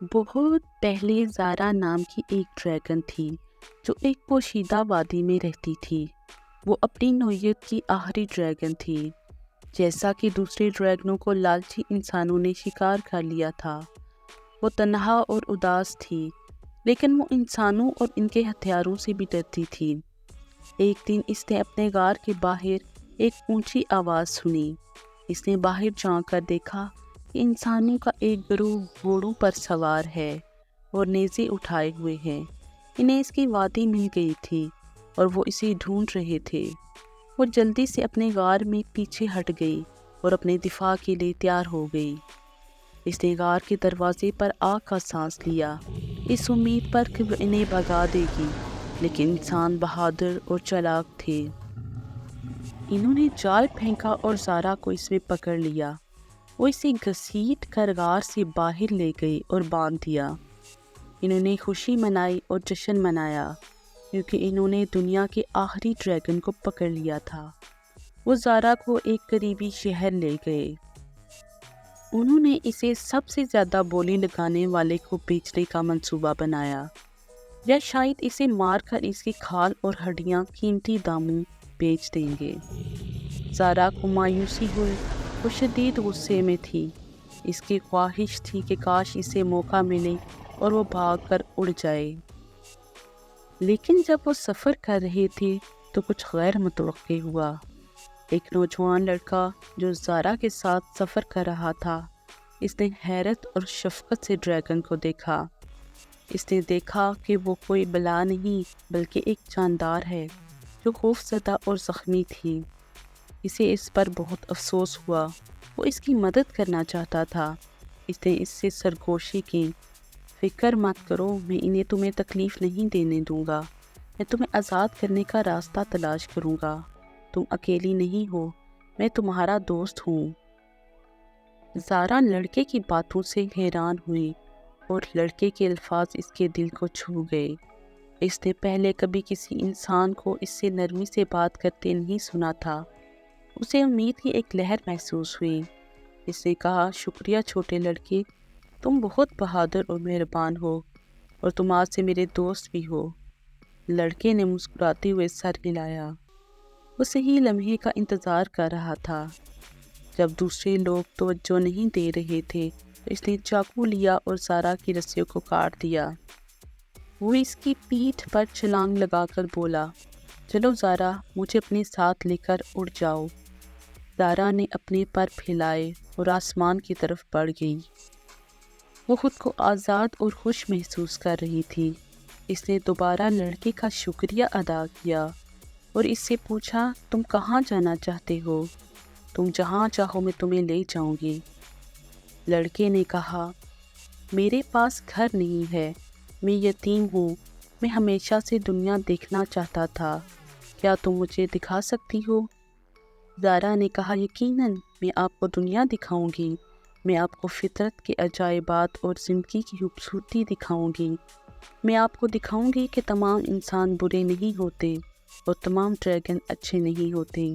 بہت پہلے زارا نام کی ایک ڈریگن تھی جو ایک پوشیدہ وادی میں رہتی تھی۔ وہ اپنی نوعیت کی آخری ڈریگن تھی۔ جیسا کہ دوسرے ڈریگنوں کو لالچی انسانوں نے شکار کر لیا تھا، وہ تنہا اور اداس تھی، لیکن وہ انسانوں اور ان کے ہتھیاروں سے بھی ڈرتی تھی۔ ایک دن اس نے اپنے غار کے باہر ایک اونچی آواز سنی۔ اس نے باہر جھانک کر دیکھا کہ انسانوں کا ایک گروہ گھوڑوں پر سوار ہے اور نیزے اٹھائے ہوئے ہیں۔ انہیں اس کی وادی مل گئی تھی اور وہ اسے ڈھونڈ رہے تھے۔ وہ جلدی سے اپنے غار میں پیچھے ہٹ گئی اور اپنے دفاع کے لیے تیار ہو گئی۔ اس نے غار کے دروازے پر آگ کا سانس لیا، اس امید پر کہ وہ انہیں بھگا دے گی، لیکن انسان بہادر اور چالاک تھے۔ انہوں نے جال پھینکا اور زارا کو اس میں پکڑ لیا۔ وہ اسے گھسیٹ کر غار سے باہر لے گئے اور باندھ دیا۔ انہوں نے خوشی منائی اور جشن منایا کیونکہ انہوں نے دنیا کے آخری ڈریگن کو پکڑ لیا تھا۔ وہ زارا کو ایک قریبی شہر لے گئے۔ انہوں نے اسے سب سے زیادہ بولی لگانے والے کو بیچنے کا منصوبہ بنایا، یا شاید اسے مار کر اس کی کھال اور ہڈیاں قیمتی داموں بیچ دیں گے۔ زارا کو مایوسی ہوئی، وہ شدید غصے میں تھی۔ اس کی خواہش تھی کہ کاش اسے موقع ملے اور وہ بھاگ کر اڑ جائے۔ لیکن جب وہ سفر کر رہے تھے تو کچھ غیر متوقع ہوا۔ ایک نوجوان لڑکا جو زارا کے ساتھ سفر کر رہا تھا، اس نے حیرت اور شفقت سے ڈریگن کو دیکھا۔ اس نے دیکھا کہ وہ کوئی بلا نہیں بلکہ ایک جاندار ہے جو خوفزدہ اور زخمی تھی۔ اسے اس پر بہت افسوس ہوا۔ وہ اس کی مدد کرنا چاہتا تھا۔ اس نے اس سے سرگوشی کی، فکر مت کرو، میں انہیں تمہیں تکلیف نہیں دینے دوں گا۔ میں تمہیں آزاد کرنے کا راستہ تلاش کروں گا۔ تم اکیلی نہیں ہو، میں تمہارا دوست ہوں۔ زارا لڑکے کی باتوں سے حیران ہوئی اور لڑکے کے الفاظ اس کے دل کو چھو گئے۔ اس نے پہلے کبھی کسی انسان کو اس سے نرمی سے بات کرتے نہیں سنا تھا۔ اسے امید کی ایک لہر محسوس ہوئی۔ اس نے کہا، شکریہ چھوٹے لڑکے، تم بہت بہادر اور مہربان ہو، اور تم آج سے میرے دوست بھی ہو۔ لڑکے نے مسکراتے ہوئے سر ہلایا۔ وہ صحیح لمحے کا انتظار کر رہا تھا۔ جب دوسرے لوگ توجہ نہیں دے رہے تھے تو اس نے چاقو لیا اور زارا کی رسیوں کو کاٹ دیا۔ وہ اس کی پیٹھ پر چھلانگ لگا کر بولا، چلو زارا، مجھے اپنے ساتھ لے کر اڑ جاؤ۔ زارا نے اپنے پر پھیلائے اور آسمان کی طرف بڑھ گئی۔ وہ خود کو آزاد اور خوش محسوس کر رہی تھی۔ اس نے دوبارہ لڑکے کا شکریہ ادا کیا اور اس سے پوچھا، تم کہاں جانا چاہتے ہو؟ تم جہاں چاہو میں تمہیں لے جاؤں گی۔ لڑکے نے کہا، میرے پاس گھر نہیں ہے، میں یتیم ہوں، میں ہمیشہ سے دنیا دیکھنا چاہتا تھا، کیا تم مجھے دکھا سکتی ہو؟ زارا نے کہا، یقیناً، میں آپ کو دنیا دکھاؤں گی۔ میں آپ کو فطرت کے عجائبات اور زندگی کی خوبصورتی دکھاؤں گی۔ میں آپ کو دکھاؤں گی کہ تمام انسان برے نہیں ہوتے اور تمام ڈریگن اچھے نہیں ہوتے۔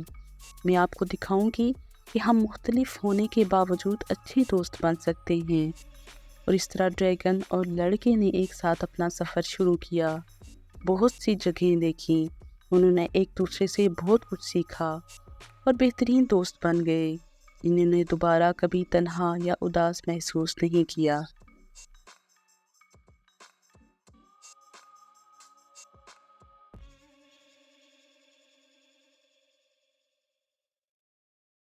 میں آپ کو دکھاؤں گی کہ ہم مختلف ہونے کے باوجود اچھے دوست بن سکتے ہیں۔ اور اس طرح ڈریگن اور لڑکے نے ایک ساتھ اپنا سفر شروع کیا۔ بہت سی جگہیں دیکھیں، انہوں نے ایک دوسرے سے بہت کچھ سیکھا اور بہترین دوست بن گئے۔ انہوں نے دوبارہ کبھی تنہا یا اداس محسوس نہیں کیا۔